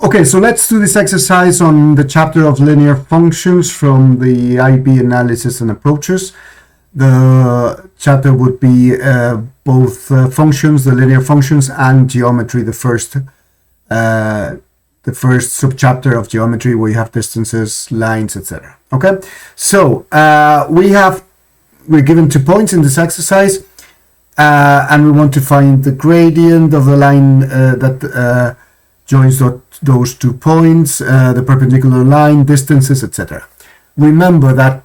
Okay, so let's do this exercise on the chapter of linear functions from the IB analysis and approaches. The chapter would be both functions, the linear functions, and geometry, the first subchapter of geometry where you have distances, lines, etc. Okay, so we're given 2 points in this exercise, and we want to find the gradient of the line that joins those 2 points, the perpendicular line, distances, etc. Remember that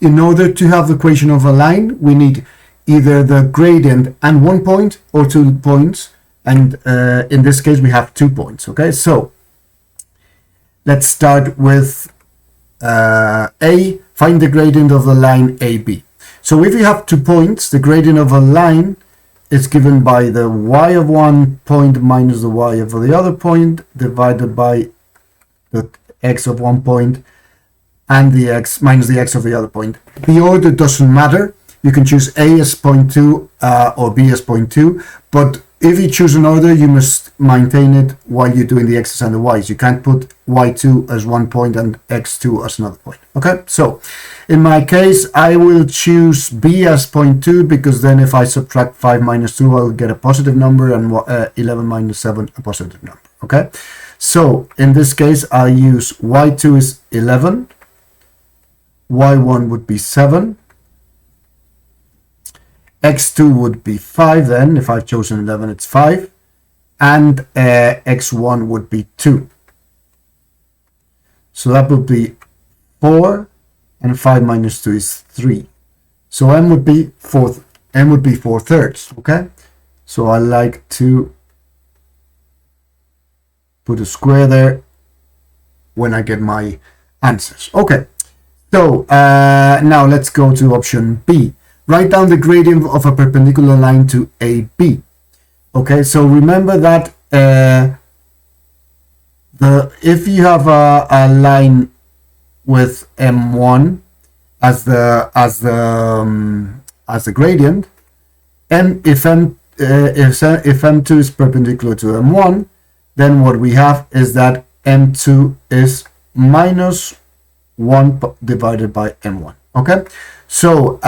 in order to have the equation of a line, we need either the gradient and 1 point or 2 points, and in this case we have 2 points. Okay, so let's start with A. Find the gradient of the line AB. So if you have 2 points, the gradient of a line is given by the y of one point minus the y of the other point divided by the x of 1 point and the x minus the x of the other point. The order doesn't matter. You can choose A as 0.2 or B as 0.2, but if you choose an order, you must maintain it while you're doing the x's and the y's. You can't put y2 as 1 point and x2 as another point. Okay, so in my case, I will choose B as 0.2 because then if I subtract 5 minus 2, I'll get a positive number, and 11 minus 7 a positive number. Okay, so in this case, I use y2 is 11, y1 would be 7, x2 would be 5, then if I've chosen 11 it's 5, and x1 would be 2. So that would be 4, and 5 minus 2 is 3. So m would be 4 thirds. Okay, so I like to put a square there when I get my answers. Okay, so now let's go to option B. Write down the gradient of a perpendicular line to AB. Okay, so remember that if you have a line with M1 as the gradient, and if M2 is perpendicular to M1, then what we have is that M2 is minus 1 divided by M1. Okay, so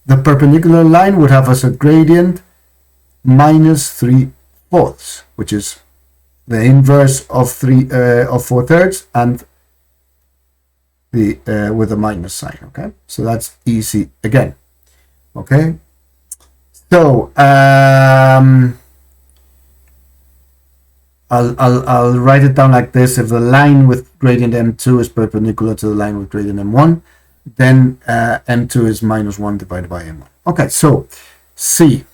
the perpendicular line would have as a gradient minus 3/4, which is the inverse of 4 thirds, and the with a minus sign. Okay, so that's easy again. Okay, so I'll write it down like this. If the line with gradient M2 is perpendicular to the line with gradient M1, then M2 is minus 1 divided by M1. Okay, so C.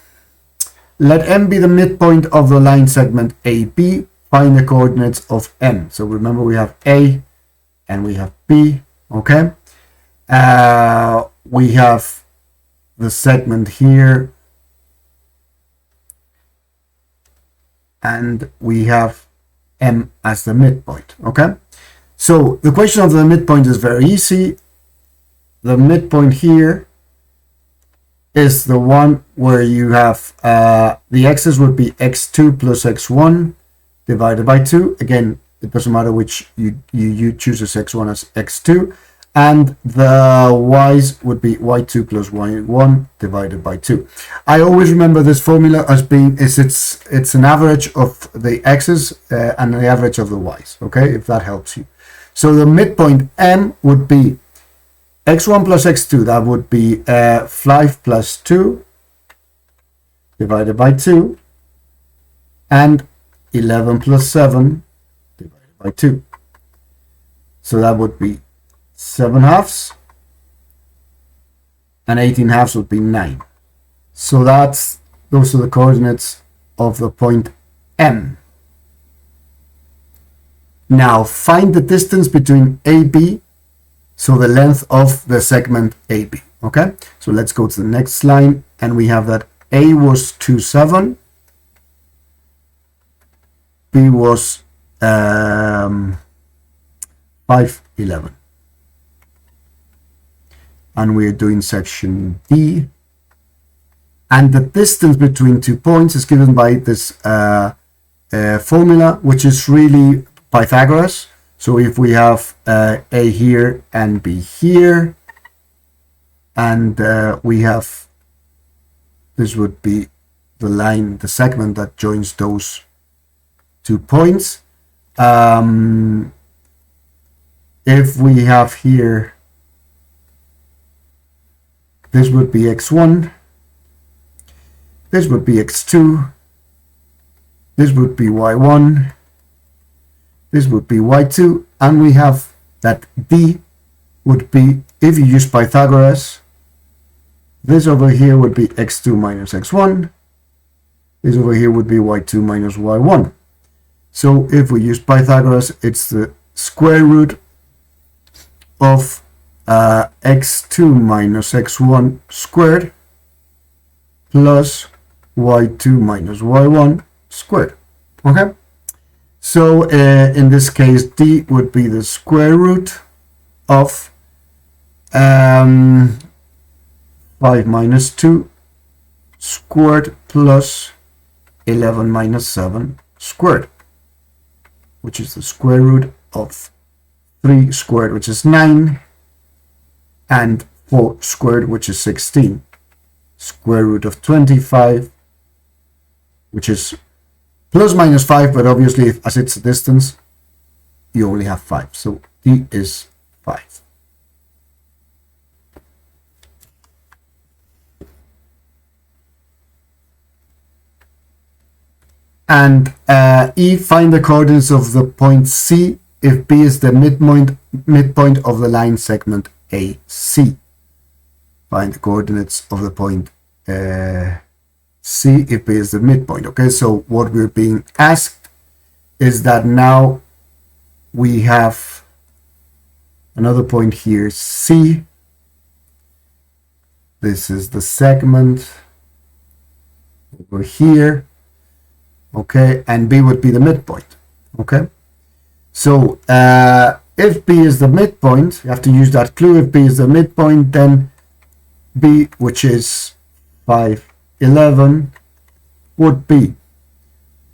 Let M be the midpoint of the line segment AB. Find the coordinates of M. So remember, we have A and we have B. Okay, we have the segment here, and we have M as the midpoint. Okay, so the question of the midpoint is very easy. The midpoint here is the one where you have the x's would be x2 plus x1 divided by 2. Again, it doesn't matter which you choose as x1 as x2, and the y's would be y2 plus y1 divided by 2. I always remember this formula as being it's an average of the x's and the average of the y's. Okay, if that helps you. So the midpoint M would be x1 plus x2, that would be 5 plus 2 divided by 2, and 11 plus 7 divided by 2. So that would be 7 halves, and 18 halves would be 9. So those are the coordinates of the point M. Now find the distance between AB, so the length of the segment AB. Okay, so let's go to the next line, and we have that A was 2,7, B was 5,11, and we're doing section D, and the distance between 2 points is given by this formula, which is really Pythagoras. So if we have A here and B here, and we have, this would be the line, the segment that joins those 2 points. If we have here, this would be x1, this would be x2, this would be y1, this would be y2, and we have that D would be, if you use Pythagoras, this over here would be x2 minus x1, this over here would be y2 minus y1. So if we use Pythagoras, it's the square root of x2 minus x1 squared plus y2 minus y1 squared. Okay, so in this case D would be the square root of 5 minus 2 squared plus 11 minus 7 squared, which is the square root of 3 squared, which is 9, and 4 squared, which is 16. Square root of 25, which is plus minus 5, but obviously as it's a distance, you only have 5. So D is 5. And E, find the coordinates of the point C if B is the midpoint of the line segment AC. Find the coordinates of the point C if B is the midpoint. Okay, so what we're being asked is that now we have another point here, C. This is the segment over here. Okay, and B would be the midpoint. Okay, so if B is the midpoint, you have to use that clue. If B is the midpoint, then B, which is 5, 11, would be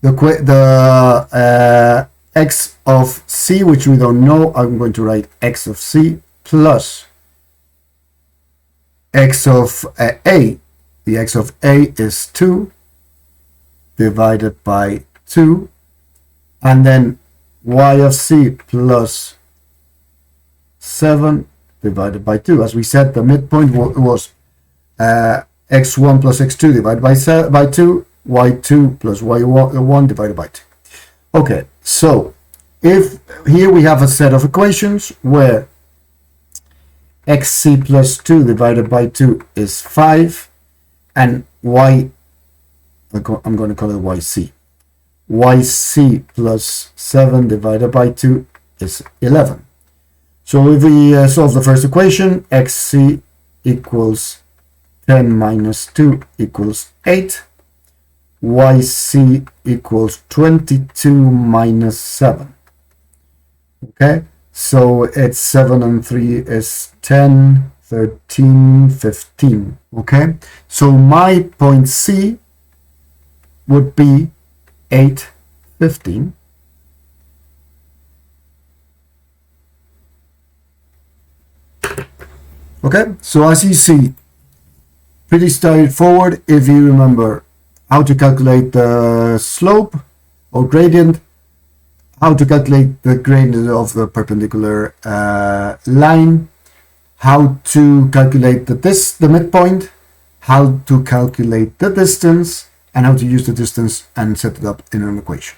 the x of C, which we don't know. I'm going to write x of C plus x of A. The x of A is 2 divided by 2, and then y of C plus 7 divided by 2. As we said, the midpoint was x1 plus x2 divided by 2, y2 plus y1 divided by 2. Okay, so if here we have a set of equations where xc plus 2 divided by 2 is 5, and I'm going to call it yc. yc plus 7 divided by 2 is 11. So if we solve the first equation, xc equals 10 minus 2 equals 8. yc equals 22 minus 7. Okay, so it's 7 and 3 is 10, 13, 15. Okay, so my point C would be 8, 15. Okay, so as you see, pretty straightforward if you remember how to calculate the slope or gradient, how to calculate the gradient of the perpendicular line, how to calculate the midpoint, how to calculate the distance, and how to use the distance and set it up in an equation.